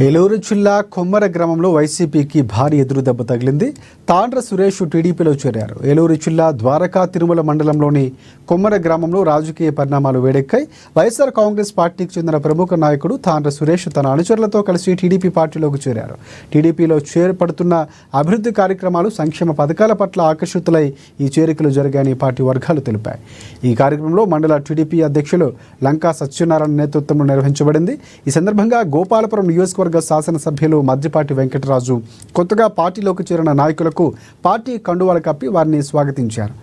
ఏలూరు జిల్లా కొమ్మర గ్రామంలో వైసీపీకి భారీ ఎదురుదెబ్బ తగిలింది. తాండ్ర సురేష్ టీడీపీలో చేరారు. ఏలూరు జిల్లా ద్వారకా తిరుమల మండలంలోని కొమ్మర గ్రామంలో రాజకీయ పరిణామాలు వేడెక్కాయి. వైఎస్ఆర్ కాంగ్రెస్ పార్టీకి చెందిన ప్రముఖ నాయకుడు తాండ్ర సురేష్ తన అనుచరులతో కలిసి టీడీపీ పార్టీలోకి చేరారు. టీడీపీలో చేపడుతున్న అభివృద్ధి కార్యక్రమాలు, సంక్షేమ పథకాల పట్ల ఆకర్షితులై ఈ చేరికలు జరిగాయని పార్టీ వర్గాలు తెలిపాయి. ఈ కార్యక్రమంలో మండల టీడీపీ అధ్యక్షులు లంకా సత్యనారాయణ నేతృత్వంలో నిర్వహించబడింది. ఈ సందర్భంగా గోపాలపురం నియోజకవర్గ శాసనసభ్యులు మద్దిపాటి వెంకటరాజు కొత్తగా పార్టీలోకి చేరిన నాయకులకు పార్టీ కండువాలు కప్పి వారిని స్వాగతించారు.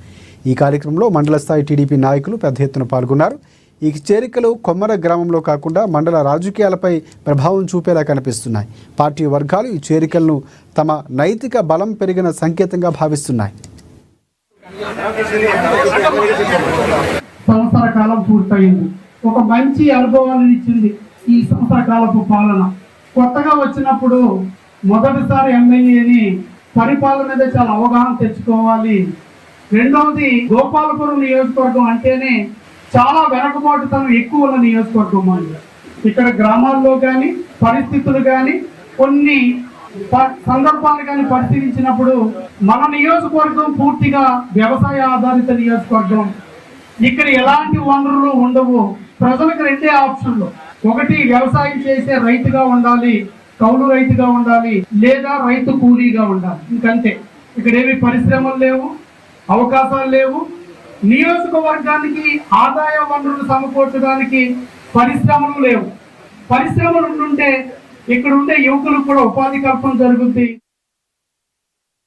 ఈ కార్యక్రమంలో మండల స్థాయి టీడీపీ నాయకులు పెద్ద ఎత్తున పాల్గొన్నారు. ఈ చేరికలు కొమ్మర గ్రామంలో కాకుండా మండల రాజకీయాలపై ప్రభావం చూపేలా కనిపిస్తున్నాయి. పార్టీ వర్గాలు ఈ చేరికలను తమ నైతిక బలం పెరిగిన సంకేతంగా భావిస్తున్నాయి. సంవత్సర కాలం పూర్తయింది. ఒక మంచి అనుభవాన్ని ఇచ్చింది ఈ సంవత్సర కాలపు పాలన. కొత్తగా వచ్చినప్పుడు మొదటిసారి ఎమ్మెల్యేని పరిపాలన మీద చాలా అవగాహన తెచ్చుకోవాలి. రెండవది, గోపాలపురం నియోజకవర్గం అంటేనే చాలా వెనకబాటుతనం ఎక్కువ ఉన్న నియోజకవర్గం అని. ఇక్కడ గ్రామాల్లో కానీ పరిస్థితులు కానీ కొన్ని సందర్భాలు కానీ పరిశీలించినప్పుడు మన నియోజకవర్గం పూర్తిగా వ్యవసాయ ఆధారిత నియోజకవర్గం. ఇక్కడ ఎలాంటి వనరులు ఉండవు. ప్రజలకు రెండే ఆప్షన్లు: ఒకటి వ్యవసాయం చేసే రైతుగా ఉండాలి, కౌలు రైతుగా ఉండాలి, లేదా రైతు కూలీగా ఉండాలి. ఇంకంతే. ఇక్కడ ఏమి పరిశ్రమలు లేవు, అవకాశాలు లేవు. నియోజకవర్గానికి ఆదాయ వనరులు సమకూర్చడానికి పరిశ్రమలు లేవు. పరిశ్రమలు ఉంటే ఇక్కడ ఉండే యువకులకు కూడా ఉపాధి కల్పన జరుగుతుంది.